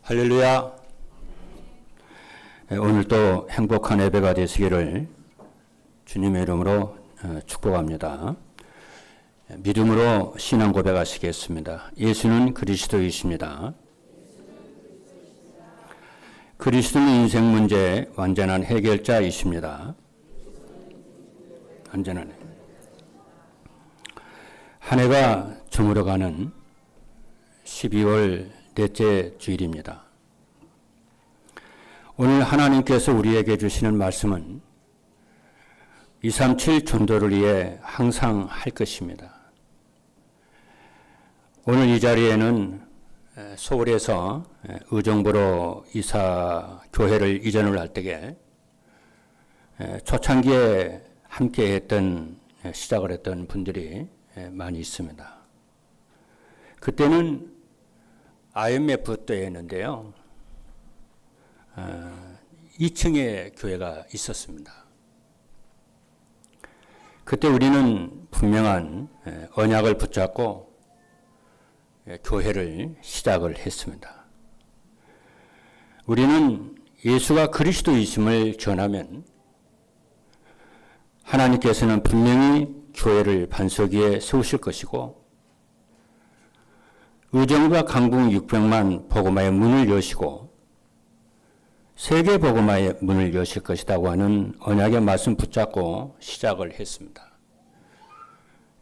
할렐루야. 오늘도 행복한 예배가 되시기를 주님의 이름으로 축복합니다. 믿음으로 신앙 고백하시겠습니다. 예수는 그리스도이십니다. 그리스도는 인생 문제의 완전한 해결자이십니다. 완전한 한 해가 저물어가는 12월 넷째 주일입니다. 오늘 하나님께서 우리에게 주시는 말씀은 237 전도를 위해 항상 할 것입니다. 오늘 이 자리에는 서울에서 의정부로 교회를 이전을 할 때에 초창기에 함께 시작을 했던 분들이 많이 있습니다. 그때는 IMF 때였는데요. 2층에 교회가 있었습니다. 그때 우리는 분명한 언약을 붙잡고 교회를 시작을 했습니다. 우리는 예수가 그리스도이심을 전하면 하나님께서는 분명히 교회를 반석 위에 세우실 것이고 의정부와 강북 600만 복음화의 문을 여시고 세계 복음화의 문을 여실 것이라고 하는 언약의 말씀 붙잡고 시작을 했습니다.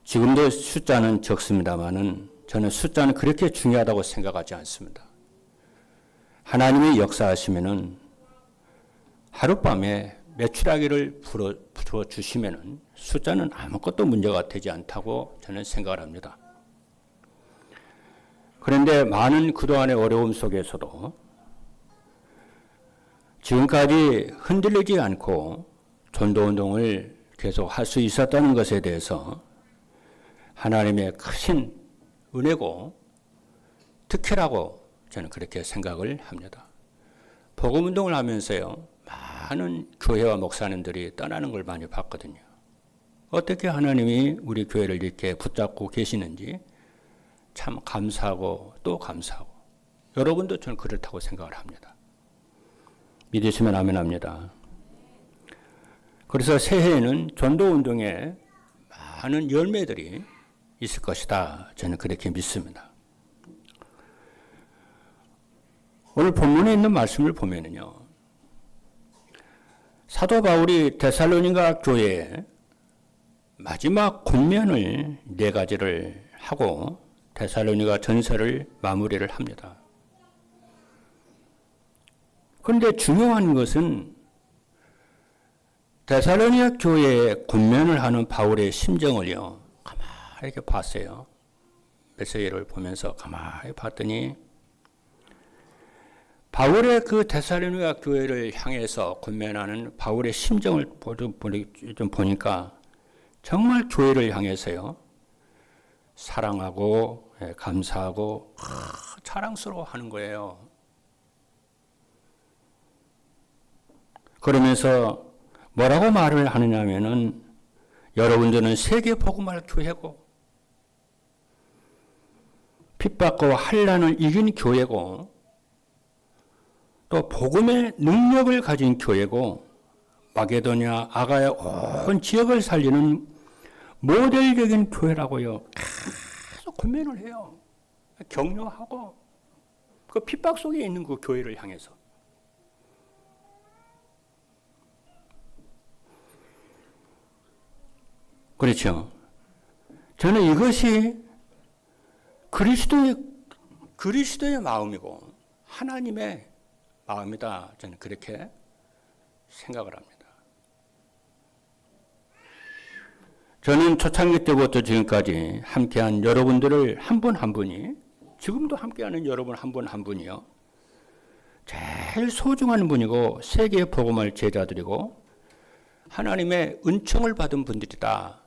지금도 숫자는 적습니다만은 저는 숫자는 그렇게 중요하다고 생각하지 않습니다. 하나님이 역사하시면은 하룻밤에 매출하기를 풀어주시면은 숫자는 아무것도 문제가 되지 않다고 저는 생각을 합니다. 그런데 많은 그동안의 어려움 속에서도 지금까지 흔들리지 않고 전도운동을 계속 할 수 있었다는 것에 대해서 하나님의 크신 은혜고 특혜라고 저는 그렇게 생각을 합니다. 복음운동을 하면서요, 많은 교회와 목사님들이 떠나는 걸 많이 봤거든요. 어떻게 하나님이 우리 교회를 이렇게 붙잡고 계시는지 참 감사하고 또 감사하고, 여러분도 저는 그렇다고 생각을 합니다. 믿으시면 아멘 합니다. 그래서 새해에는 전도운동에 많은 열매들이 있을 것이다, 저는 그렇게 믿습니다. 오늘 본문에 있는 말씀을 보면은요, 사도 바울이 데살로니가 교회에 마지막 권면을 4가지를 하고 데살로니가 전서를 마무리를 합니다. 그런데 중요한 것은 데살로니가 교회에 권면을 하는 바울의 심정을요, 가만히 이렇게 봤어요. 메시지를 보면서 가만히 봤더니 바울의 그 데살로니가 교회를 향해서 권면하는 바울의 심정을 좀 보니까 정말 교회를 향해서요, 사랑하고 감사하고 자랑스러워 하는 거예요. 그러면서 뭐라고 말을 하느냐면은, 여러분들은 세계 복음할 교회고 핍박과 환난을 이긴 교회고 또 복음의 능력을 가진 교회고 마게도냐, 아가야 온 지역을 살리는 모델적인 교회라고요. 계속 권면을 해요. 격려하고 그 핍박 속에 있는 그 교회를 향해서. 그렇죠. 저는 이것이 그리스도의 마음이고 하나님의 마음이다, 저는 그렇게 생각을 합니다. 저는 초창기 때부터 지금까지 함께한 여러분들을 한 분 한 분이, 지금도 함께하는 여러분 한 분 한 분이요, 제일 소중한 분이고 세계에 복음할 제자들이고 하나님의 은총을 받은 분들이다,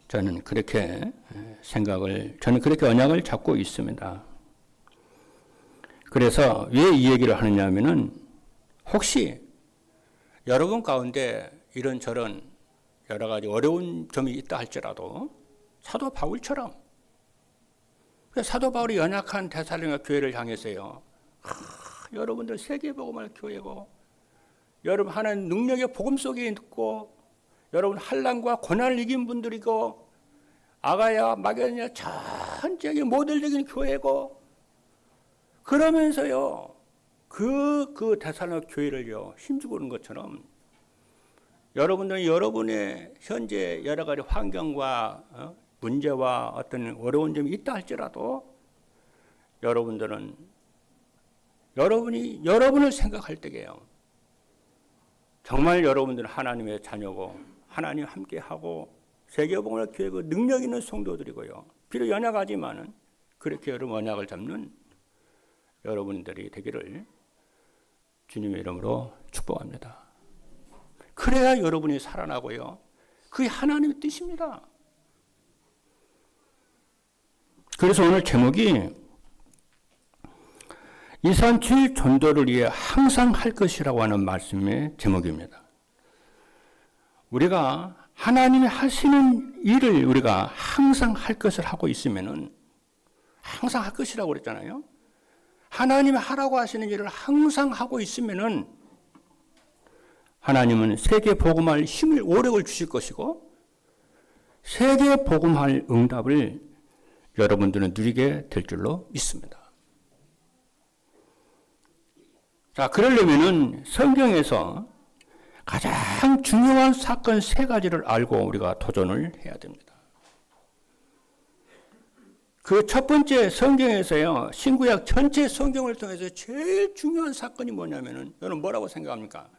저는 그렇게 저는 그렇게 언약을 잡고 있습니다. 그래서 왜 이 얘기를 하느냐면은, 혹시 여러분 가운데 이런저런 여러 가지 어려운 점이 있다 할지라도 사도 바울처럼, 사도 바울이 연약한 데살로니가 교회를 향해서요, 여러분들 세계복음할 교회고, 여러분 하나님 능력의 복음 속에 있고, 여러분 환난과 고난을 이긴 분들이고, 아가야 마게도냐 전적인 모델적인 교회고, 그러면서요 그 데살로니가 교회를요 힘주고 있는 것처럼, 여러분들은 여러분의 현재 여러 가지 환경과 문제와 어떤 어려운 점이 있다 할지라도, 여러분들은 여러분이 여러분을 생각할 때에요 정말 여러분들은 하나님의 자녀고, 하나님 함께하고 세계복음을 교회고 능력 있는 성도들이고요, 비록 연약하지만은 그렇게 여러분 언약을 잡는 여러분들이 되기를 주님의 이름으로 축복합니다. 그래야 여러분이 살아나고요, 그게 하나님의 뜻입니다. 그래서 오늘 제목이 이산주일 전도를 위해 항상 할 것이라고 하는 말씀의 제목입니다. 우리가 하나님이 하시는 일을 우리가 항상 할 것을 하고 있으면은, 항상 할 것이라고 그랬잖아요. 하나님이 하라고 하시는 일을 항상 하고 있으면은 하나님은 세계 복음할 힘을, 오력을 주실 것이고, 세계 복음할 응답을 여러분들은 누리게 될 줄로 믿습니다. 자, 그러려면은 성경에서 가장 중요한 사건 3가지를 알고 우리가 도전을 해야 됩니다. 그 첫 번째, 성경에서요, 신구약 전체 성경을 통해서 제일 중요한 사건이 뭐냐면은, 여러분 뭐라고 생각합니까?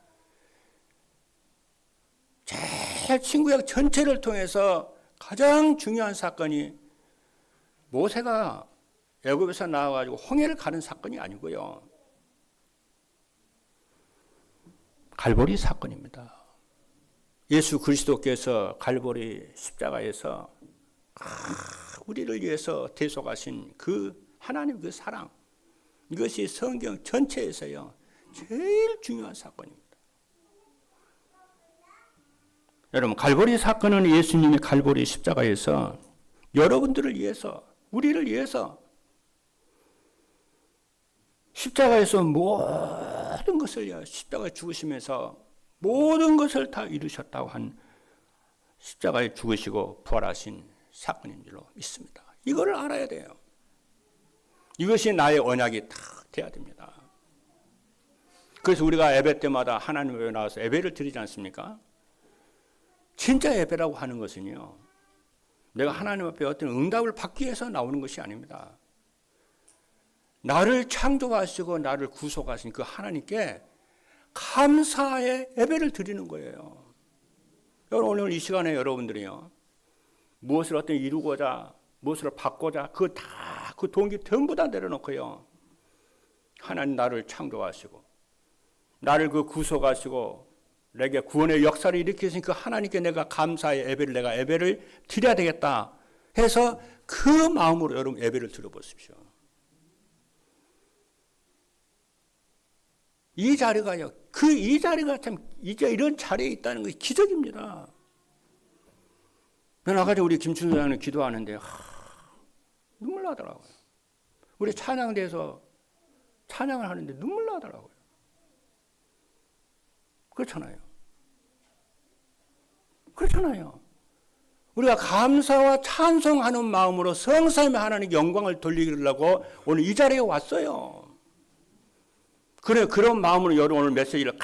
제일 신구약 전체를 통해서 가장 중요한 사건이 모세가 애굽에서 나와가지고 홍해를 가는 사건이 아니고요, 갈보리 사건입니다. 예수 그리스도께서 갈보리 십자가에서 우리를 위해서 대속하신 그 하나님 그 사랑, 이것이 성경 전체에서요 제일 중요한 사건입니다. 여러분, 갈보리 사건은 예수님이 갈보리 십자가에서 여러분들을 위해서, 우리를 위해서 십자가에서 모든 것을, 십자가에 죽으시면서 모든 것을 다 이루셨다고 한, 십자가에 죽으시고 부활하신 사건인 줄로 믿습니다. 이거를 알아야 돼요. 이것이 나의 언약이 딱 돼야 됩니다. 그래서 우리가 예배 때마다 하나님 앞에 나와서 예배를 드리지 않습니까? 진짜 예배라고 하는 것은요, 내가 하나님 앞에 어떤 응답을 받기 위해서 나오는 것이 아닙니다. 나를 창조하시고 나를 구속하신 그 하나님께 감사의 예배를 드리는 거예요. 여러분, 오늘 이 시간에 여러분들이요, 무엇을 어떤 이루고자, 무엇을 받고자, 그 동기 전부 다 내려놓고요, 하나님 나를 창조하시고 나를 그 구속하시고 내게 구원의 역사를 일으키신 그 하나님께 내가 감사의 예배를, 내가 예배를 드려야 되겠다 해서 그 마음으로 여러분 예배를 드려보십시오. 이 자리가요, 이 자리가 참, 이제 이런 자리에 있다는 것이 기적입니다. 아까 우리 김춘수 장님 기도하는데 눈물 나더라고요. 우리 찬양대에서 찬양을 하는데 눈물 나더라고요. 그렇잖아요. 우리가 감사와 찬송하는 마음으로 성삼위 하나님께 영광을 돌리려고 오늘 이 자리에 왔어요. 그래, 그런 마음으로 여러분 오늘 메시지를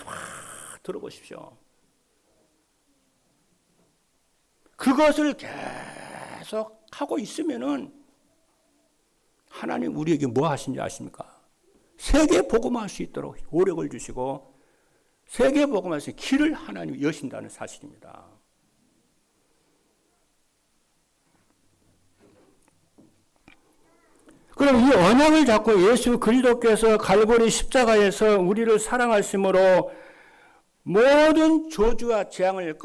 들어보십시오. 그것을 계속 하고 있으면은 하나님 우리에게 뭐 하신지 아십니까? 세계 복음할 수 있도록 오력을 주시고 세계 복음할 수 있는 길을 하나님이 여신다는 사실입니다. 그럼 이 언약을 잡고 예수 그리스도께서 갈보리 십자가에서 우리를 사랑하심으로 모든 저주와 재앙을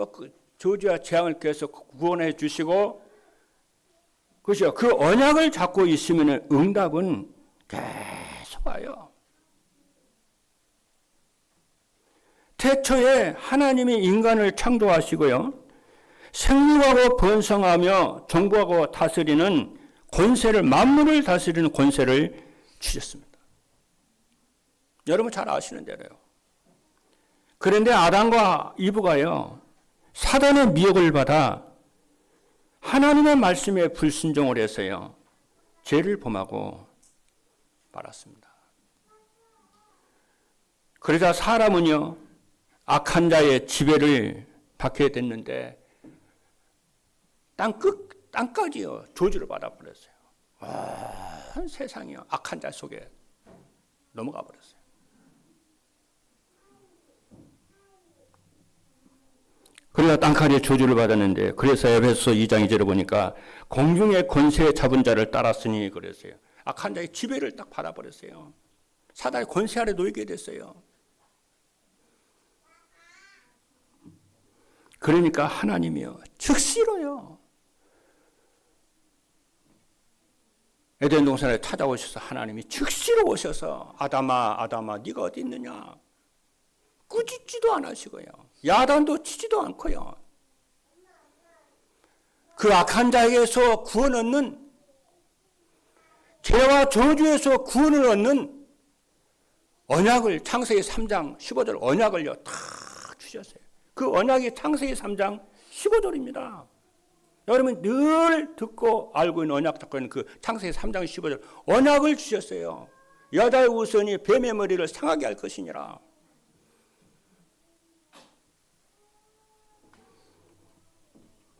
계속 구원해 주시고, 그렇죠. 그 언약을 잡고 있으면 응답은 계속 와요. 태초에 하나님이 인간을 창조하시고요, 생육하고 번성하며 정복하고 다스리는 권세를, 만물을 다스리는 권세를 주셨습니다. 여러분 잘 아시는 대로요. 그런데 아담과 이브가요, 사단의 미혹을 받아 하나님의 말씀에 불순종을 해서요, 죄를 범하고 말았습니다. 그러자 사람은요, 악한 자의 지배를 받게 됐는데 땅까지요 저주를 받아버렸어요. 온 세상이요 악한 자 속에 넘어가 버렸어요. 그래서 땅까지 저주를 받았는데, 그래서 에베소 2장 2절에 보니까 공중의 권세 잡은 자를 따랐으니 그랬어요. 악한 자의 지배를 딱 받아버렸어요. 사단의 권세 아래 놓이게 됐어요. 그러니까 하나님이요 즉시로요 에덴 동산에 찾아오셔서 하나님이 즉시로 오셔서 아담아 네가 어디 있느냐, 꾸짖지도 안 하시고요, 야단도 치지도 않고요, 그 악한 자에게서 구원 얻는, 죄와 저주에서 구원을 얻는 언약을, 창세기 3장 15절 언약을요 다 주셨어요. 그 언약이 창세기 3장 15절입니다. 여러분 늘 듣고 알고 있는 언약 듣고 있는 그 창세기 3장 15절 언약을 주셨어요. 여자의 우선이 뱀의 머리를 상하게 할 것이니라.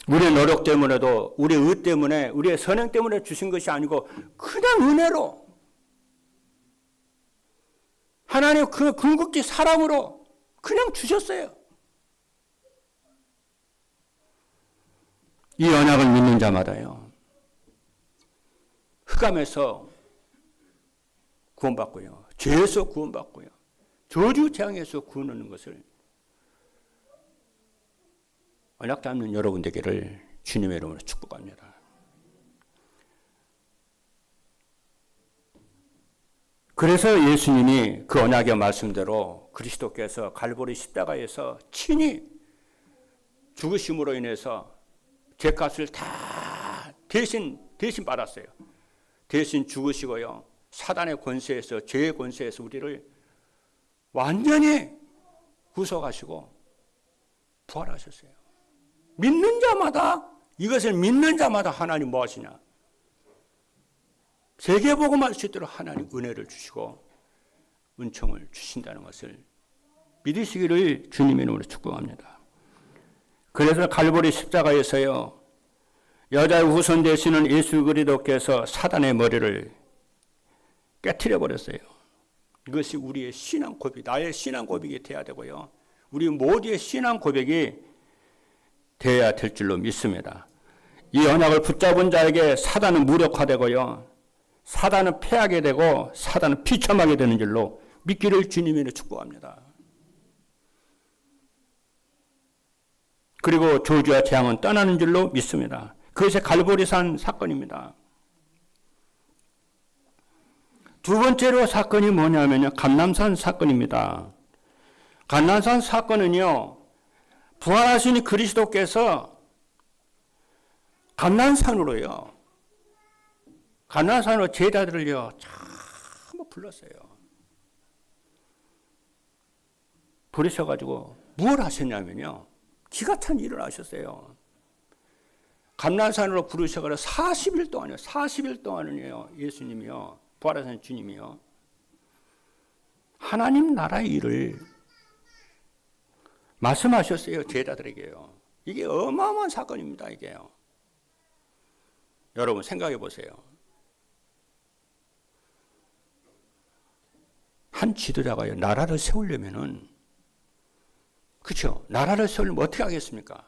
우리의 노력 때문에도, 우리의 의 때문에, 우리의 선행 때문에 주신 것이 아니고 그냥 은혜로, 하나님 그 궁극지 사랑으로 그냥 주셨어요. 이 언약을 믿는 자마다요 흑암에서 구원받고요, 죄에서 구원받고요, 저주 재앙에서 구원 얻는 것을 언약 잡는 여러분 되기를 주님의 이름으로 축복합니다. 그래서 예수님이 그 언약의 말씀대로 그리스도께서 갈보리 십자가에서 친히 죽으심으로 인해서 죄값을 다 대신 받았어요. 대신 죽으시고요, 사단의 권세에서, 죄의 권세에서 우리를 완전히 구속하시고 부활하셨어요. 믿는 자마다, 이것을 믿는 자마다 하나님 뭐 하시냐, 세계복음할 수 있도록 하나님 은혜를 주시고 은총을 주신다는 것을 믿으시기를 주님의 이름으로 축복합니다. 그래서 갈보리 십자가에서요 여자의 후손 되시는 예수 그리스도께서 사단의 머리를 깨트려 버렸어요. 이것이 우리의 신앙 고백, 나의 신앙 고백이 되어야 되고요, 우리 모두의 신앙 고백이 되어야 될 줄로 믿습니다. 이 언약을 붙잡은 자에게 사단은 무력화되고요, 사단은 패하게 되고 사단은 비참하게 되는 줄로 믿기를 주님으로 축복합니다. 그리고 저주와 재앙은 떠나는 줄로 믿습니다. 그것이 갈보리산 사건입니다. 두 번째로 사건이 뭐냐면요, 감람산 사건입니다. 감람산 사건은요, 부활하신 그리스도께서 감람산으로 제자들을요 참 불렀어요. 부르셔가지고 뭘 하셨냐면요, 기가 찬 일을 하셨어요. 감람산으로 부르셔가지고 40일 동안은요 예수님이요, 부활하신 주님이요 하나님 나라의 일을 말씀하셨어요, 제자들에게요. 이게 어마어마한 사건입니다, 이게요. 여러분 생각해 보세요. 한 지도자가요 나라를 세우려면은, 그렇죠, 나라를 세우려면 어떻게 하겠습니까?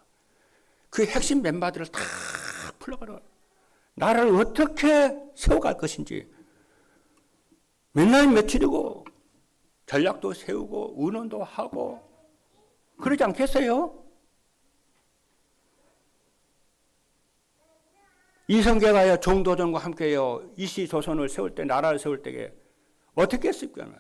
그 핵심 멤버들을 다 풀어가라, 나라를 어떻게 세워갈 것인지 몇 날 며칠이고 전략도 세우고 의논도 하고 그러지 않겠어요? 이성계가요 정도전과 함께요 이시조선을 세울 때, 나라를 세울 때에 어떻게 했을까요?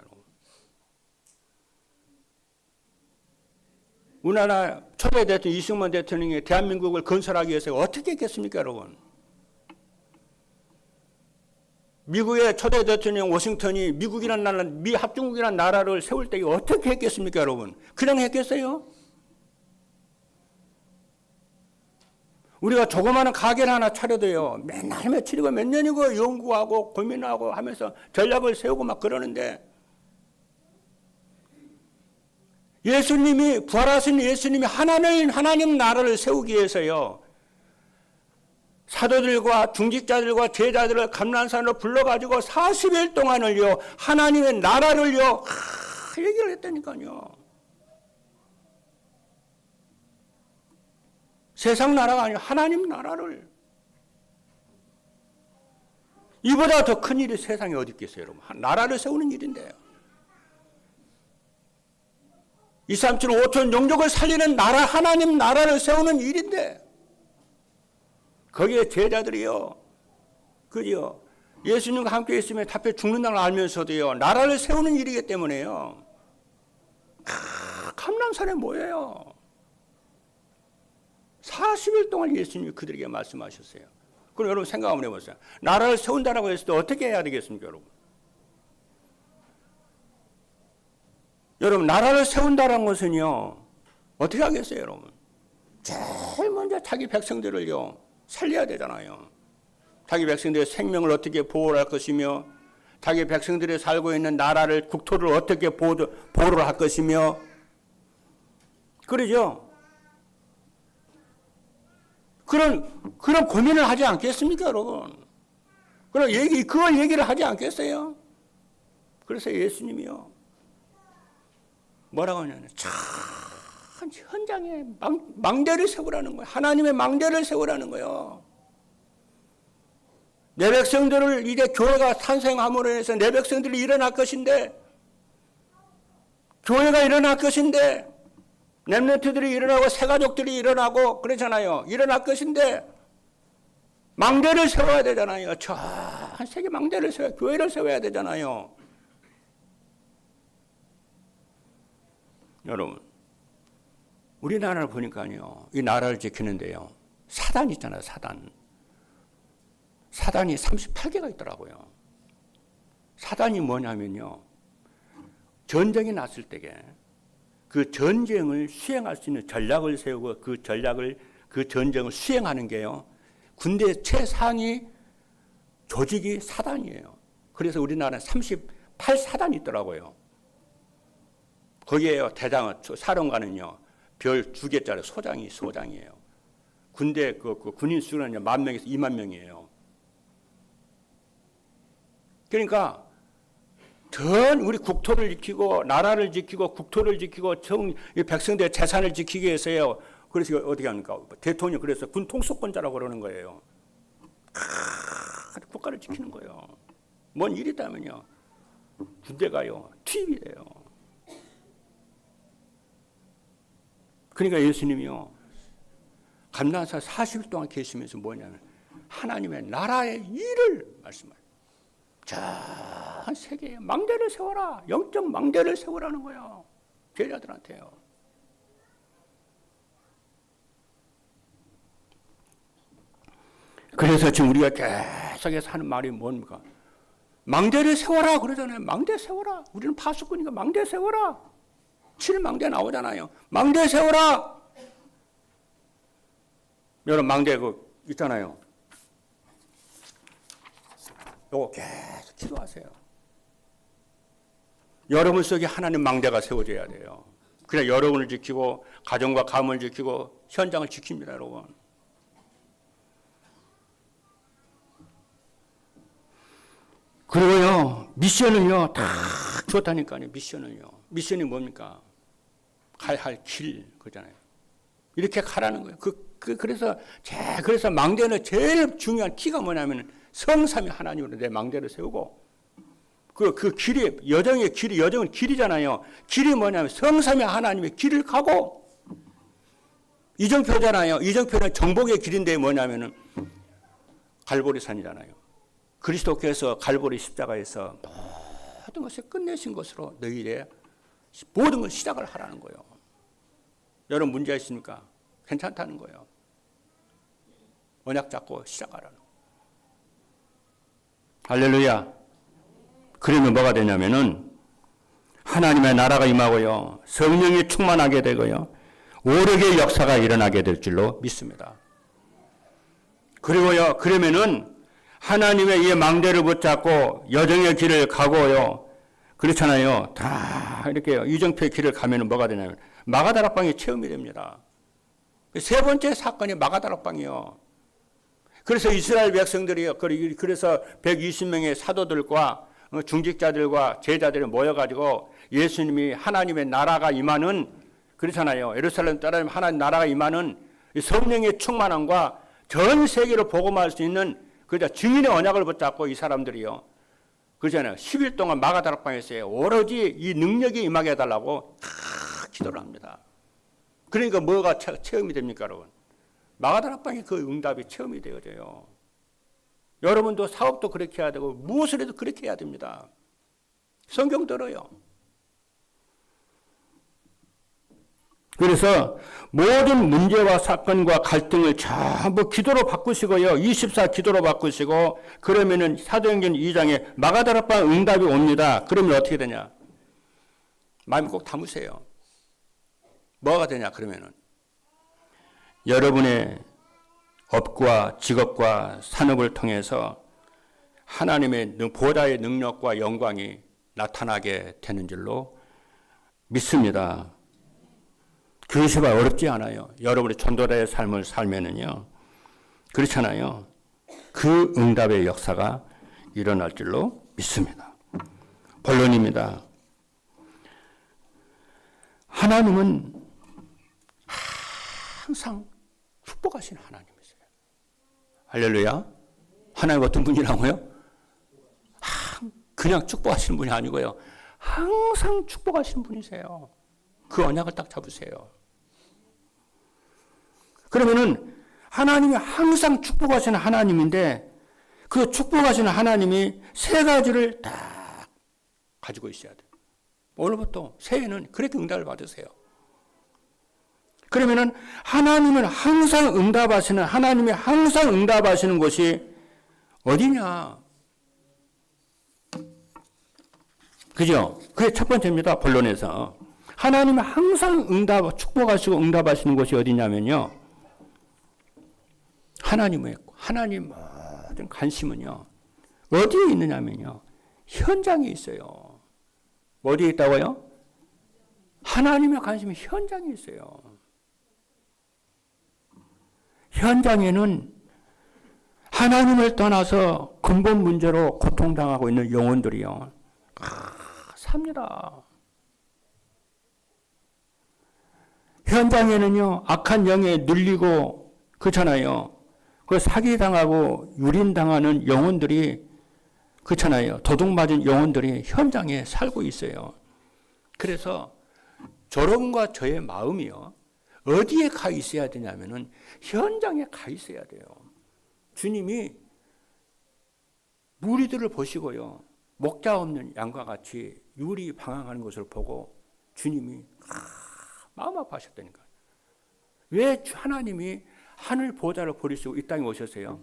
우리나라 초대 대통령 이승만 대통령이 대한민국을 건설하기 위해서 어떻게 했겠습니까, 여러분? 미국의 초대 대통령 워싱턴이 미국이라는 나라, 미합중국이라는 나라를 세울 때 어떻게 했겠습니까, 여러분? 그냥 했겠어요? 우리가 조그마한 가게를 하나 차려도요, 맨날 며칠이고 몇 년이고 연구하고 고민하고 하면서 전략을 세우고 막 그러는데, 예수님이, 부활하신 예수님이 하나님 나라를 세우기 위해서요, 사도들과 중직자들과 제자들을 감난산으로 불러가지고 40일 동안을요, 하나님의 나라를요, 얘기를 했다니까요. 세상 나라가 아니고 하나님 나라를. 이보다 더 큰 일이 세상에 어디 있겠어요, 여러분? 나라를 세우는 일인데요. 2, 3, 7, 5천 영족을 살리는 나라, 하나님 나라를 세우는 일인데, 거기에 제자들이요, 그죠? 예수님과 함께 있으면 답해 죽는다는 걸 알면서도요, 나라를 세우는 일이기 때문에요. 감람산에 뭐예요? 40일 동안 예수님이 그들에게 말씀하셨어요. 그럼 여러분 생각 한번 해보세요. 나라를 세운다라고 했을 때 어떻게 해야 되겠습니까, 여러분? 여러분, 나라를 세운다는 것은요, 어떻게 하겠어요, 여러분? 제일 먼저 자기 백성들을요, 살려야 되잖아요. 자기 백성들의 생명을 어떻게 보호할 것이며, 자기 백성들이 살고 있는 나라를, 국토를 어떻게 보호를 할 것이며, 그러죠? 그런 고민을 하지 않겠습니까, 여러분? 그걸 얘기를 하지 않겠어요? 그래서 예수님이요, 뭐라고 하냐면, 참, 현장에 망대를 세우라는 거예요. 하나님의 망대를 세우라는 거예요. 내 백성들을, 이제 교회가 탄생함으로 인해서 내 백성들이 일어날 것인데, 교회가 일어날 것인데, 렘넌트들이 일어나고 새가족들이 일어나고 그러잖아요. 일어날 것인데 망대를 세워야 되잖아요. 전 세계 망대를 세워야, 교회를 세워야 되잖아요. 여러분, 우리나라를 보니까요, 이 나라를 지키는데요, 사단 있잖아요, 사단. 사단이 38개가 있더라고요. 사단이 뭐냐면요, 전쟁이 났을 때에 그 전쟁을 수행할 수 있는 전략을 세우고 그 전쟁을 수행하는 게요, 군대 최상위 조직이 사단이에요. 그래서 우리나라는 38사단이 있더라고요. 거기에요, 대장은, 사령관은요, 별 2개짜리 소장이에요. 군대, 군인 수는 10,000명에서 20,000명이에요. 그러니까, 전 우리 국토를 지키고 나라를 지키고 국토를 지키고 백성들의 재산을 지키기 위해서요. 그래서 어떻게 합니까? 대통령 그래서 군 통수권자라고 그러는 거예요. 국가를 지키는 거예요. 뭔 일이 있다면요, 군대가요, 투입이 돼요. 그러니까 예수님이요, 감난산 40일 동안 계시면서 뭐냐면 하나님의 나라의 일을 말씀하세요. 전 세계에 망대를 세워라. 영적 망대를 세우라는 거예요. 제자들한테요. 그래서 지금 우리가 계속해서 하는 말이 뭡니까? 망대를 세워라 그러잖아요. 망대 세워라. 우리는 파수꾼이니까 망대 세워라. 7망대 나오잖아요. 망대 세워라. 여러분, 망대 있잖아요. 요거 계속 기도하세요. 여러분 속에 하나님 망대가 세워져야 돼요. 그래 여러분을 지키고 가정과 가문을 지키고 현장을 지킵니다, 여러분. 그리고요, 미션을요, 다 줬다니까요, 미션을요. 미션이 뭡니까? 가야 할 길, 그잖아요. 이렇게 가라는 거예요. 그래서 망대는 제일 중요한 키가 뭐냐면 성삼위 하나님으로 내 망대를 세우고, 그 길이, 여정은 길이잖아요. 길이 뭐냐면 성삼위 하나님의 길을 가고, 이정표잖아요. 이정표는 정복의 길인데 뭐냐면은 갈보리산이잖아요. 그리스도께서 갈보리 십자가에서 모든 것을 끝내신 것으로 너희의 모든 걸 시작을 하라는 거예요. 여러분 문제 있습니까? 괜찮다는 거예요. 언약 잡고 시작하라는 거예요. 할렐루야. 그러면 뭐가 되냐면은 하나님의 나라가 임하고요. 성령이 충만하게 되고요. 오력의 역사가 일어나게 될 줄로 믿습니다. 그리고요. 그러면은 하나님의 이 망대를 붙잡고 여정의 길을 가고요. 그렇잖아요. 다 이렇게 이정표의 길을 가면은 뭐가 되냐면 마가다락방이 체험이 됩니다. 세 번째 사건이 마가다락방이요. 그래서 이스라엘 백성들이 그래서 120명의 사도들과 중직자들과 제자들이 모여가지고 예수님이 하나님의 나라가 임하는 그렇잖아요. 예루살렘 따라면 하나님 나라가 임하는 성령의 충만함과 전 세계를 복음할 수 있는 그저 증인의 언약을 붙잡고 이 사람들이요. 그렇잖아요. 10일 동안 마가다락방에서 오로지 이 능력이 임하게 해달라고 다 기도를 합니다. 그러니까 뭐가 체험이 됩니까, 여러분? 마가다락방에 그 응답이 체험이 되어져요. 여러분도 사업도 그렇게 해야 되고 무엇을 해도 그렇게 해야 됩니다. 성경 들어요. 그래서 모든 문제와 사건과 갈등을 전부 기도로 바꾸시고요. 24 기도로 바꾸시고 그러면은 사도행전 2장에 마가다락방 응답이 옵니다. 그러면 어떻게 되냐? 마음 꼭 담으세요. 뭐가 되냐 그러면은 여러분의 업과 직업과 산업을 통해서 하나님의 보좌의 능력과 영광이 나타나게 되는 줄로 믿습니다. 그것이 어렵지 않아요. 여러분의 전도자의 삶을 살면은요. 그렇잖아요. 그 응답의 역사가 일어날 줄로 믿습니다. 본론입니다. 하나님은 항상 축복하시는 하나님이세요. 할렐루야. 하나님 어떤 분이라고요? 그냥 축복하시는 분이 아니고요. 항상 축복하시는 분이세요. 그 언약을 딱 잡으세요. 그러면은 하나님이 항상 축복하시는 하나님인데 그 축복하시는 하나님이 세 가지를 딱 가지고 있어야 돼요. 오늘부터 새해는 그렇게 응답을 받으세요. 그러면은 하나님은 항상 응답하시는 하나님이 항상 응답하시는 곳이 어디냐? 그죠? 그게 첫 번째입니다. 본론에서. 하나님은 항상 축복하시고 응답하시는 곳이 어디냐면요. 하나님 모든 관심은요. 어디에 있느냐면요. 현장에 있어요. 어디에 있다고요? 하나님의 관심이 현장에 있어요. 현장에는 하나님을 떠나서 근본 문제로 고통당하고 있는 영혼들이요. 삽니다. 현장에는요, 악한 영에 눌리고, 그렇잖아요. 그 사기당하고 유린당하는 영혼들이, 그렇잖아요. 도둑맞은 영혼들이 현장에 살고 있어요. 그래서 여러분과 저의 마음이요, 어디에 가 있어야 되냐면은 현장에 가 있어야 돼요. 주님이 무리들을 보시고요, 목자 없는 양과 같이 유리 방황하는 것을 보고 주님이 마음 아파하셨다니까. 왜 하나님이 하늘 보좌를 버리시고 이 땅에 오셨어요?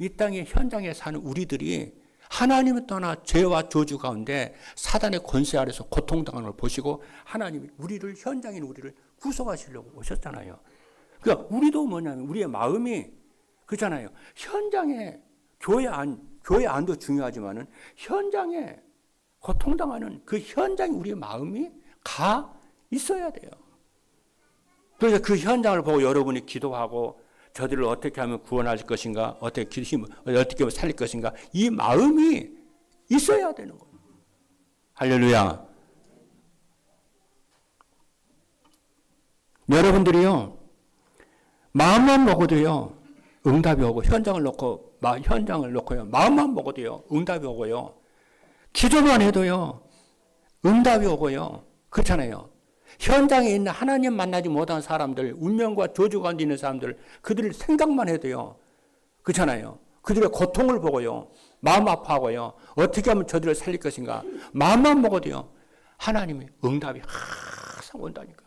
이 땅의 현장에 사는 우리들이 하나님을 떠나 죄와 저주 가운데 사단의 권세 아래서 고통당하는 걸 보시고 하나님이 우리를 현장인 우리를 구속하시려고 오셨잖아요. 그러니까 우리도 뭐냐면 우리의 마음이 그렇잖아요. 현장에 교회 안도 중요하지만은 현장에 고통당하는 그 현장에 우리의 마음이 가 있어야 돼요. 그래서 그 현장을 보고 여러분이 기도하고 저들을 어떻게 하면 구원하실 것인가, 어떻게 하면 살릴 것인가, 이 마음이 있어야 되는 거예요. 할렐루야. 여러분들이요, 마음만 먹어도요, 응답이 오고, 현장을 놓고요, 마음만 먹어도요, 응답이 오고요, 기도만 해도요, 응답이 오고요, 그렇잖아요. 현장에 있는 하나님 만나지 못한 사람들, 운명과 저주 가운데 있는 사람들, 그들을 생각만 해도요, 그렇잖아요. 그들의 고통을 보고요, 마음 아파하고요, 어떻게 하면 저들을 살릴 것인가, 마음만 먹어도요, 하나님이 응답이 항상 온다니까요.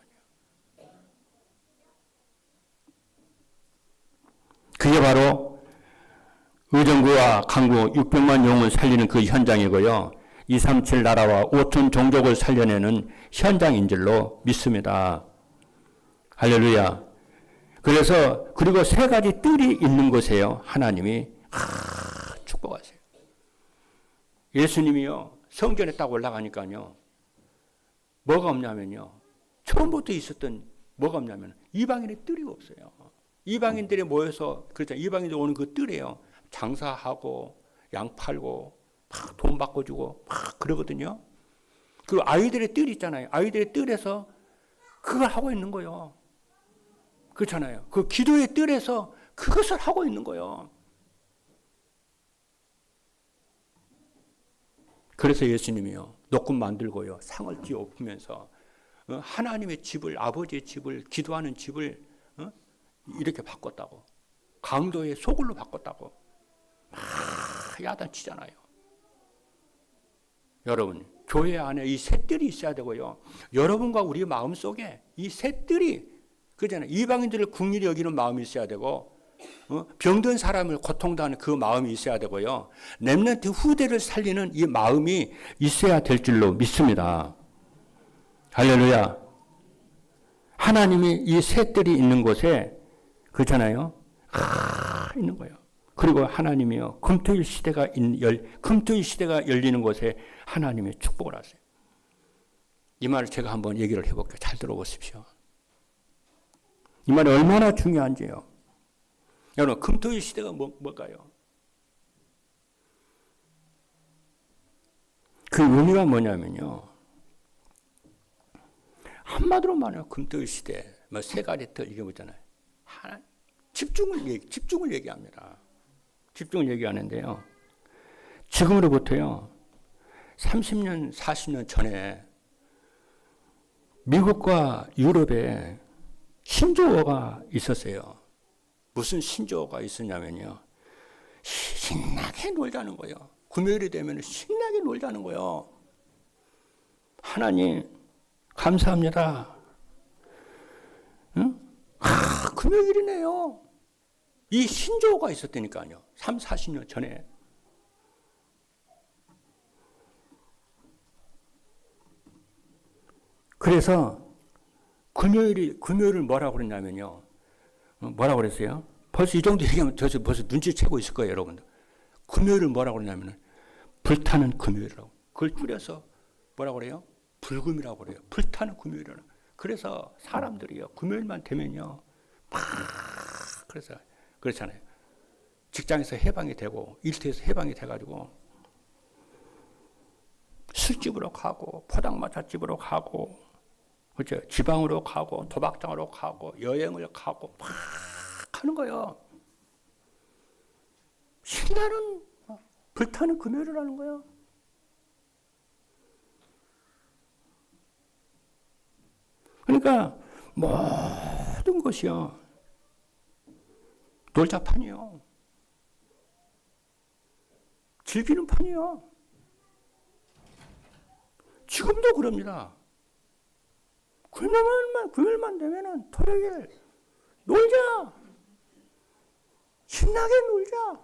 그게 바로 의정부와 강구 600만 영혼 살리는 그 현장이고요. 237 나라와 5천 종족을 살려내는 현장인 줄로 믿습니다. 할렐루야. 그래서 그리고 세 가지 뜰이 있는 곳에요. 하나님이 축복하세요. 예수님이요. 성전에 딱 올라가니까요. 뭐가 없냐면요. 처음부터 있었던 뭐가 없냐면 이방인의 뜰이 없어요. 이방인들이 모여서 그렇죠. 이방인들 오는 그 뜰이에요. 장사하고 양 팔고 막 돈 바꿔주고 막 그러거든요. 그 아이들의 뜰 있잖아요. 아이들의 뜰에서 그걸 하고 있는 거예요. 그렇잖아요. 그 기도의 뜰에서 그것을 하고 있는 거예요. 그래서 예수님이요. 녹음 만들고요. 상을 뒤에 엎으면서 하나님의 집을 아버지의 집을 기도하는 집을 이렇게 바꿨다고. 강도의 소굴로 바꿨다고. 막 야단치잖아요. 여러분 교회 안에 이 셋들이 있어야 되고요. 여러분과 우리 마음속에 이 셋들이 그잖아요. 이방인들을 긍휼히 여기는 마음이 있어야 되고 병든 사람을 고통당하는 그 마음이 있어야 되고요. 렘넌트 후대를 살리는 이 마음이 있어야 될 줄로 믿습니다. 할렐루야. 하나님이 이 셋들이 있는 곳에 그렇잖아요. 있는 거예요. 그리고 하나님이요. 금토일 시대가 열리는 곳에 하나님의 축복을 하세요. 이 말을 제가 한번 얘기를 해볼게요. 잘 들어보십시오. 이 말이 얼마나 중요한지요. 여러분, 금토일 시대가 뭘까요? 그 의미가 뭐냐면요. 한마디로 말하면 금토일 시대, 세 가지 틀 이게 뭐잖아요. 하나, 집중을 얘기합니다. 집중을 얘기하는데요. 지금으로부터요, 30년, 40년 전에 미국과 유럽에 신조어가 있었어요. 무슨 신조어가 있었냐면요. 신나게 놀자는 거예요. 금요일이 되면 신나게 놀자는 거예요. 하나님, 감사합니다. 응? 금요일이네요. 이 신조어가 있었다니까요. 3, 40년 전에. 그래서 금요일을 뭐라고 그랬냐면요. 뭐라고 그랬어요? 벌써 이 정도 얘기하면 벌써 눈치채고 있을 거예요, 여러분들. 금요일을 뭐라고 그러냐면 불타는 금요일이라고. 그걸 줄여서 뭐라고 그래요? 불금이라고 그래요. 불타는 금요일이라고. 그래서 사람들이요. 금요일만 되면요. 막 그래서 그렇잖아요. 직장에서 해방이 되고 일터에서 해방이 돼가지고 술집으로 가고 포장마차집으로 가고 그렇죠. 지방으로 가고 도박장으로 가고 여행을 가고 막 하는 거예요. 신나는 불타는 금요일을 하는 거예요. 그러니까 모든 것이요. 놀자판이요. 즐기는 판이요. 지금도 그럽니다. 금요일만 되면은 토요일 놀자. 신나게 놀자.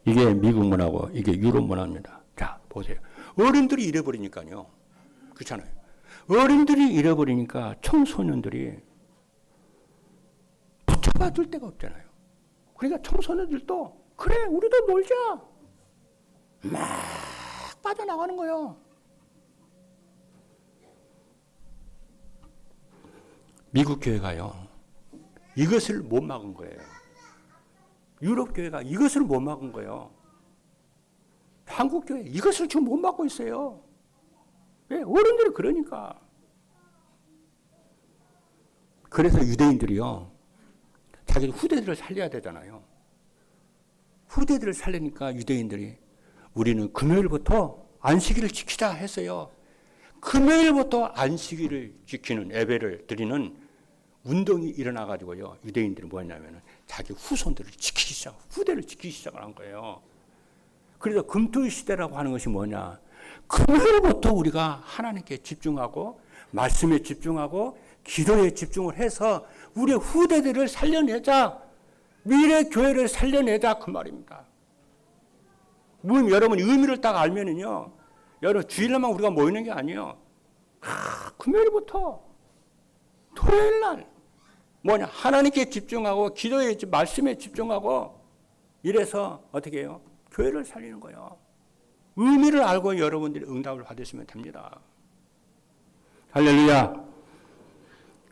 이게 미국 문화고 이게 유럽 문화입니다. 자, 보세요. 어른들이 잃어버리니까요. 그렇잖아요. 어른들이 잃어버리니까 청소년들이 붙잡아줄 데가 없잖아요. 그러니까 청소년들도 그래 우리도 놀자. 막 빠져나가는 거예요. 미국 교회가요. 이것을 못 막은 거예요. 유럽 교회가 이것을 못 막은 거예요. 한국 교회 이것을 지금 못 막고 있어요. 왜? 어른들이 그러니까. 그래서 유대인들이요. 자기 후대들을 살려야 되잖아요. 후대들을 살리니까 유대인들이 우리는 금요일부터 안식일을 지키자 했어요. 금요일부터 안식일을 지키는 예배를 드리는 운동이 일어나가지고요. 유대인들이 뭐였냐면 자기 후손들을 지키기 시작, 후대를 지키기 시작을 한 거예요. 그래서 금토일 시대라고 하는 것이 뭐냐. 금요일부터 우리가 하나님께 집중하고 말씀에 집중하고 기도에 집중을 해서 우리 후대들을 살려내자. 미래 교회를 살려내자 그 말입니다. 여러분 의미를 딱 알면은요. 여러분 주일날만 우리가 모이는 게 아니에요. 금요일부터 토요일 날 뭐냐 하나님께 집중하고 기도에 말씀에 집중하고 이래서 어떻게 해요? 교회를 살리는 거예요. 의미를 알고 여러분들이 응답을 받으시면 됩니다. 할렐루야.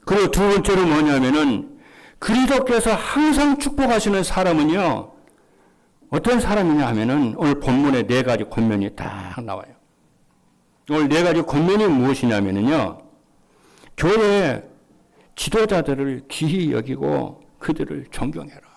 그리고 두 번째로 뭐냐면은 그리스도께서 항상 축복하시는 사람은요. 어떤 사람이냐 하면은 오늘 본문에 네 가지 권면이 딱 나와요. 오늘 네 가지 권면이 무엇이냐면요. 교회 지도자들을 귀히 여기고 그들을 존경해라.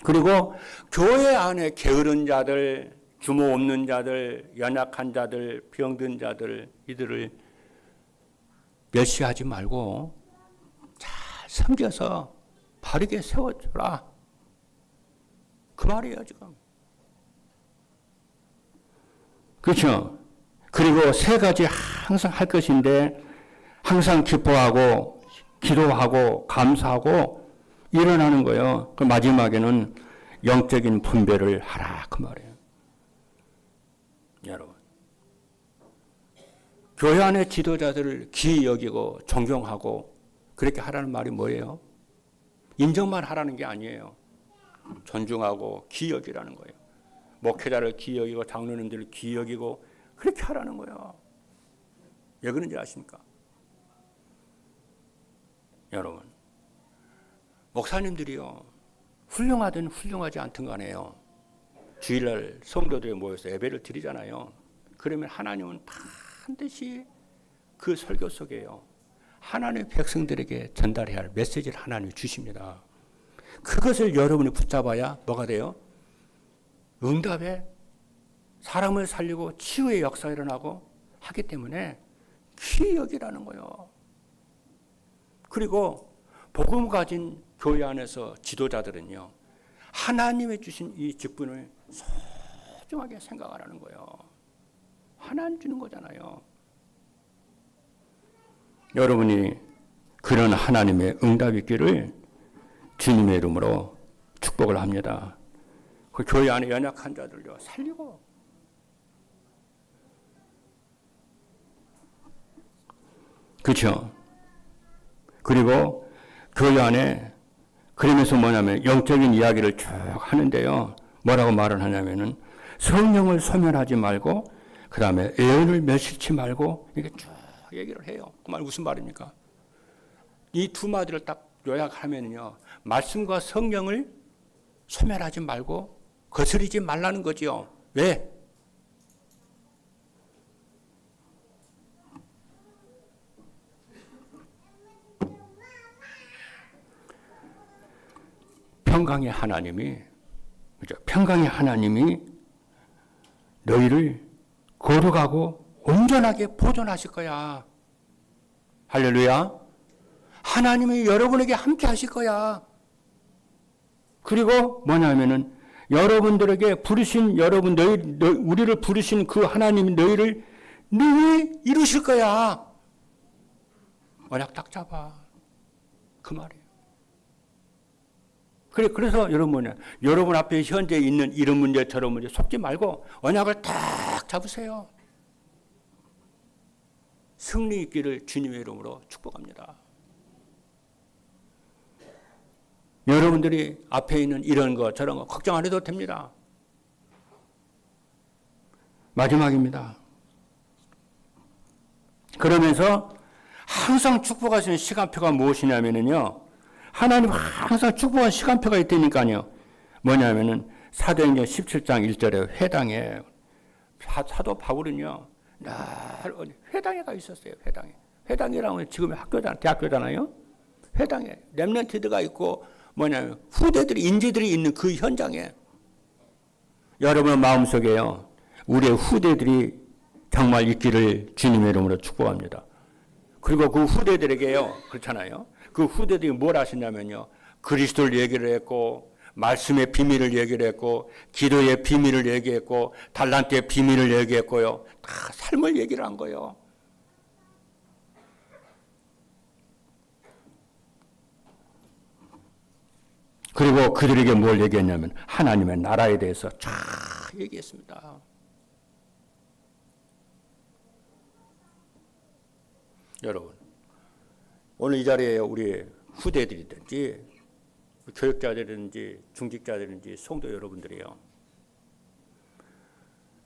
그리고 교회 안에 게으른 자들, 규모 없는 자들, 연약한 자들, 병든 자들 이들을 멸시하지 말고 잘 섬겨서 바르게 세워주라. 그 말이에요 지금. 그렇죠? 그리고 세 가지 항상 할 것인데 항상 기뻐하고 기도하고 감사하고 일어나는 거예요. 그 마지막에는 영적인 분별을 하라 그 말이에요. 여러분 교회 안의 지도자들을 귀히 여기고 존경하고 그렇게 하라는 말이 뭐예요? 인정만 하라는 게 아니에요. 존중하고 귀히 여기라는 거예요. 목회자를 귀히 여기고 장로님들을 귀히 여기고 그렇게 하라는 거예요. 왜 그런지 아십니까? 여러분 목사님들이요 훌륭하든 훌륭하지 않든 간에요 주일날 성도들이 모여서 예배를 드리잖아요. 그러면 하나님은 반드시 그 설교 속에요 하나님의 백성들에게 전달해야 할 메시지를 하나님이 주십니다. 그것을 여러분이 붙잡아야 뭐가 돼요? 응답에 사람을 살리고 치유의 역사가 일어나고 하기 때문에 귀히 여기라는 거예요. 그리고 복음 가진 교회 안에서 지도자들은요 하나님이 주신 이 직분을 소중하게 생각하라는 거예요. 하나님 주는 거잖아요. 여러분이 그런 하나님의 응답이 있기를 주님의 이름으로 축복을 합니다. 그 교회 안에 연약한 자들요 살리고 그렇죠. 그리고 교회 안에 그러면서 뭐냐면 영적인 이야기를 쭉 하는데요. 뭐라고 말을 하냐면은 성령을 소멸하지 말고 그 다음에 예언을 멸시치 말고 이렇게 쭉 얘기를 해요. 그 말 무슨 말입니까? 이 두 마디를 딱 요약하면요. 말씀과 성령을 소멸하지 말고 거스리지 말라는 거지요. 왜? 평강의 하나님이 그죠? 평강의 하나님이 너희를 거룩하고 온전하게 보존하실 거야. 할렐루야. 하나님이 여러분에게 함께 하실 거야. 그리고 뭐냐면은 여러분들에게 부르신 여러분 우리를 부르신 그 하나님이 너희를 능히 이루실 거야. 언약 딱 잡아. 그 말이에요. 그래서 여러분 앞에 현재 있는 이런 문제 저런 문제 속지 말고 언약을 딱 잡으세요. 승리 있기를 주님의 이름으로 축복합니다. 여러분들이 앞에 있는 이런 거 저런 거 걱정 안 해도 됩니다. 마지막입니다. 그러면서 항상 축복하시는 시간표가 무엇이냐면요. 하나님 항상 축복한 시간표가 있다니까요. 뭐냐면은 사도행전 17장 1절에 회당에 사도 바울은요. 날 회당에 가 있었어요. 회당이라면 지금의 학교잖아요. 대학교잖아요. 회당에 렘넌트가 있고 뭐냐면 후대들이 인재들이 있는 그 현장에 여러분의 마음속에요. 우리의 후대들이 정말 있기를 주님의 이름으로 축복합니다. 그리고 그 후대들에게요. 그렇잖아요. 그 후대들이 뭘 하시냐면요. 그리스도를 얘기를 했고 말씀의 비밀을 얘기를 했고, 기도의 비밀을 얘기했고, 달란트의 비밀을 얘기했고요. 다 삶을 얘기를 한 거예요. 그리고 그들에게 뭘 얘기했냐면 하나님의 나라에 대해서 쫙 얘기했습니다. 여러분, 오늘 이 자리에 우리 후대들이든지 교육자들이든지 중직자들이든지 성도 여러분들이요,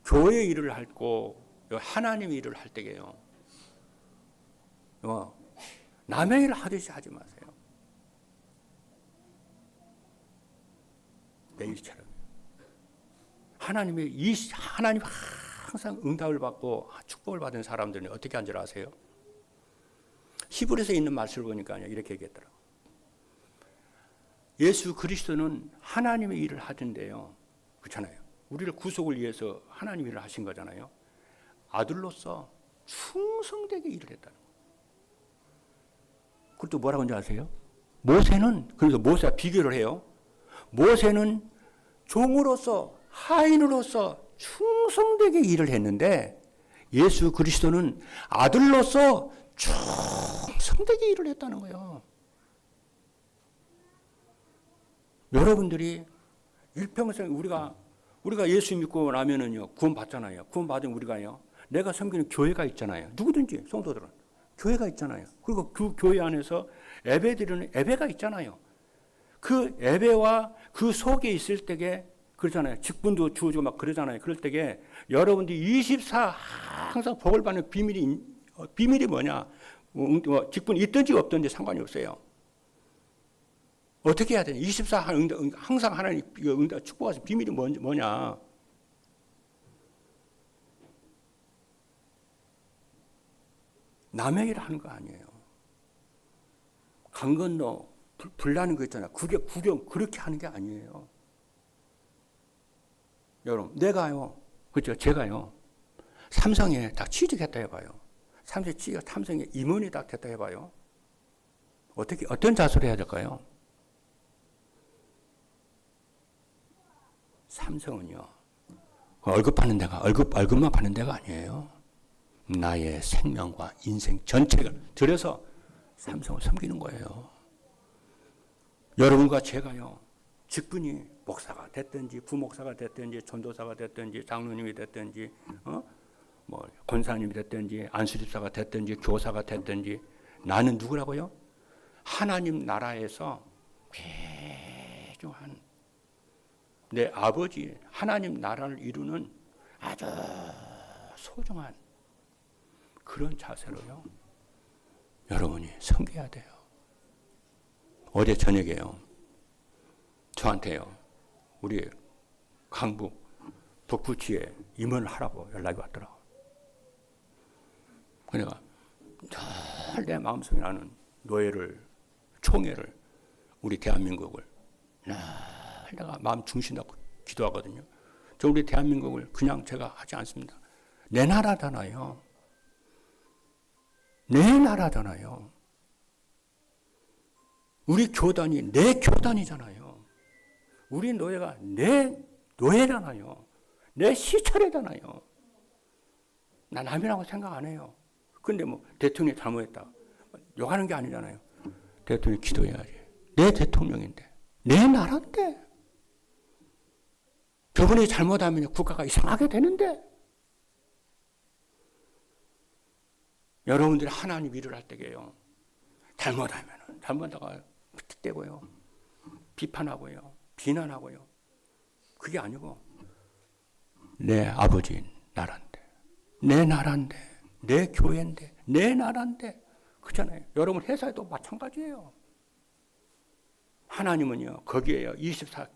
교회 일을 하고 하나님 일을 할 때에요, 남의 일을 하듯이 하지 마세요. 내 일처럼. 하나님 항상 응답을 받고 축복을 받은 사람들은 어떻게 한 줄 아세요? 히브리서에 있는 말씀을 보니까 이렇게 얘기했더라고요. 예수 그리스도는 하나님의 일을 하던데요, 그렇잖아요. 우리를 구속을 위해서 하나님 일을 하신 거잖아요. 아들로서 충성되게 일을 했다는 거예요. 그것도 뭐라고 하는지 아세요? 모세는, 그래서 모세와 비교를 해요. 모세는 종으로서, 하인으로서 충성되게 일을 했는데 예수 그리스도는 아들로서 충성되게 일을 했다는 거예요. 여러분들이 일평생 우리가 예수 믿고 나면은요, 구원 받잖아요. 구원 받으면 우리가요, 내가 섬기는 교회가 있잖아요. 누구든지 성도들은 교회가 있잖아요. 그리고 그 교회 안에서 예배드리는 예배가 있잖아요. 그 예배와 그 속에 있을 때에 그러잖아요. 직분도 주어지고 막 그러잖아요. 그럴 때에 여러분들이 24 항상 복을 받는 비밀이 뭐냐? 직분이 있든지 없든지 상관이 없어요. 어떻게 해야 되냐? 24 항상 하나님 축복하신 비밀이 뭐냐? 남의 일 하는 거 아니에요. 강 건너 불 나는 거 있잖아요. 그게 구경 그렇게 하는 게 아니에요. 여러분, 내가요, 그렇죠? 제가요, 삼성에 딱 취직했다 해봐요. 삼성에 임원이 딱 됐다 해봐요. 어떤 자세로 해야 될까요? 삼성은요, 월급만 받는 데가 아니에요. 나의 생명과 인생 전체를 들여서 삼성을 섬기는 거예요. 여러분과 제가요, 직분이 목사가 됐든지 부목사가 됐든지 전도사가 됐든지 장로님이 됐든지 권사님이 됐든지 안수집사가 됐든지 교사가 됐든지 나는 누구라고요? 하나님 나라에서 귀중한 내 아버지 하나님 나라를 이루는 아주 소중한 그런 자세로요, 여러분이 섬겨야 돼요. 어제 저녁에요, 저한테요, 우리 강북 북부지에 임원을 하라고 연락이 왔더라고요. 그러니까 늘 내 마음속에 나는 총회를 우리 대한민국을 늘 내가 마음 중심하고 기도하거든요. 저 우리 대한민국을 그냥 제가 하지 않습니다. 내 나라잖아요. 내 나라잖아요. 우리 교단이 내 교단이잖아요. 우리 노예가 내 노예잖아요. 내 시체잖아요. 나 남이라고 생각 안 해요. 근데 대통령이 잘못했다, 욕하는 게 아니잖아요. 대통령이 기도해야지. 내 대통령인데, 내 나라인데. 저분이 잘못하면 국가가 이상하게 되는데. 여러분들이 하나님 일을 할 때에요, 잘못하다가 틱대고요, 비판하고요, 비난하고요. 그게 아니고 내 아버지 나라인데, 내 나라인데, 내 교회인데, 내 나라인데. 그렇잖아요. 여러분 회사에도 마찬가지예요. 하나님은요, 거기에요 24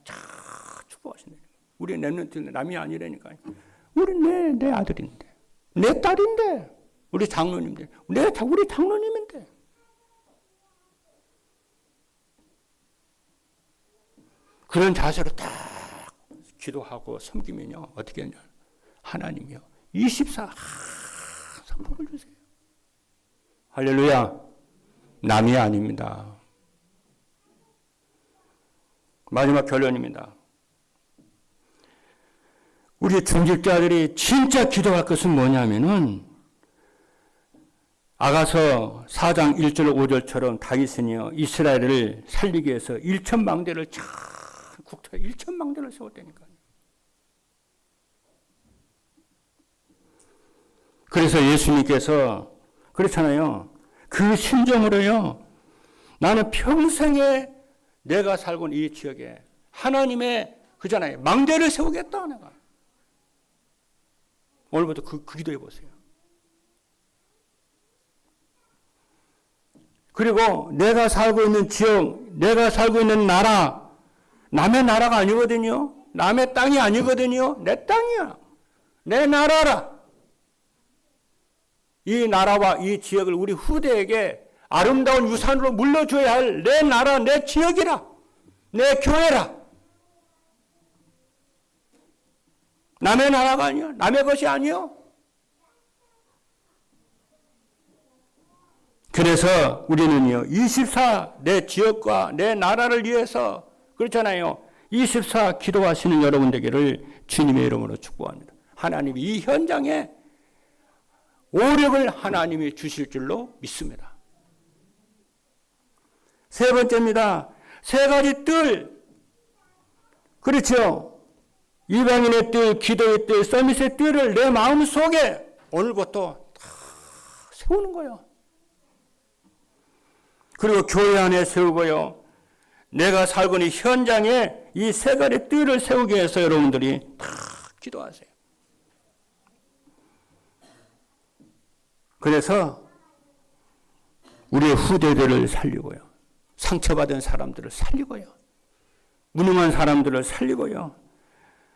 축복하신다니까. 우리 랩런트는 남이 아니라니까요. 우리 내 아들인데, 내 딸인데, 우리 장로님들, 우리 장로님인데. 그런 자세로 딱 기도하고 섬기면요, 어떻게 하냐, 하나님이요 24 항상 복을 주세요. 할렐루야. 남이 아닙니다. 마지막 결론입니다. 우리 중직자들이 진짜 기도할 것은 뭐냐면은 아가서 4장 1절 5절처럼 다윗은요 이스라엘을 살리기 위해서 1,000망대를 국토에 1,000망대를 세웠다니까요. 그래서 예수님께서 그렇잖아요. 그 심정으로요. 나는 평생에 내가 살고 있는 이 지역에 하나님의 그잖아요. 망대를 세우겠다 내가. 오늘부터 그 기도해 보세요. 그리고 내가 살고 있는 지역, 내가 살고 있는 나라, 남의 나라가 아니거든요. 남의 땅이 아니거든요. 내 땅이야. 내 나라라. 이 나라와 이 지역을 우리 후대에게 아름다운 유산으로 물려줘야 할 내 나라, 내 지역이라. 내 교회라. 남의 나라가 아니야. 남의 것이 아니요. 그래서 우리는요, 24 내 지역과 내 나라를 위해서 그렇잖아요. 24 기도하시는 여러분 되기를 주님의 이름으로 축복합니다. 하나님이 이 현장에 오력을 하나님이 주실 줄로 믿습니다. 세 번째입니다. 세 가지 뜰. 그렇죠. 이방인의 뜰, 기도의 뜰, 서밋의 뜰을 내 마음 속에 오늘부터 다 세우는 거예요. 그리고 교회 안에 세우고요. 내가 살고 있는 현장에 이 세 가지 뜰을 세우기 위해서 여러분들이 다 기도하세요. 그래서 우리의 후대들을 살리고요. 상처받은 사람들을 살리고요. 무능한 사람들을 살리고요.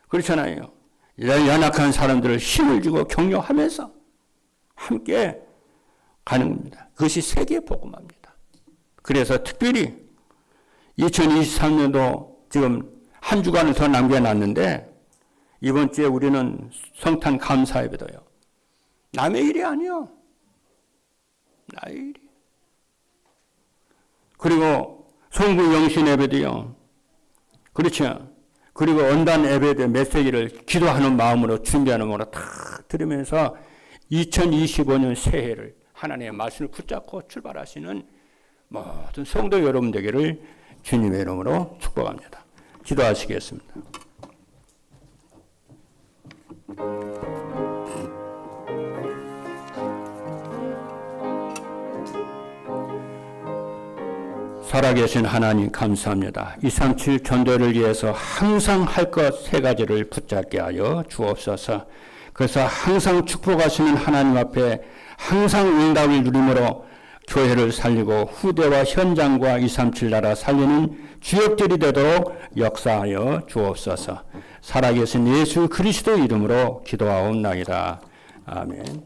그렇잖아요. 연약한 사람들을 힘을 주고 격려하면서 함께 가는 겁니다. 그것이 세계 복음화입니다. 그래서 특별히 2023년도 지금 한 주간을 더 남겨놨는데 이번 주에 우리는 성탄 감사 예배도요. 남의 일이 아니요. 나의 일이. 그리고 송구 영신 예배도요. 그렇죠. 그리고 언단 예배의 메시지를 기도하는 마음으로 준비하는 마음으로 다 들으면서 2025년 새해를 하나님의 말씀을 붙잡고 출발하시는 모든 성도 여러분 되기를 주님의 이름으로 축복합니다. 기도하시겠습니다. 살아계신 하나님 감사합니다. 237 전도를 위해서 항상 할 것 세 가지를 붙잡게 하여 주옵소서. 그래서 항상 축복하시는 하나님 앞에 항상 응답을 누림으로 교회를 살리고 후대와 현장과 237 나라 살리는 주역들이 되도록 역사하여 주옵소서. 살아계신 예수 그리스도 이름으로 기도하옵나이다. 아멘.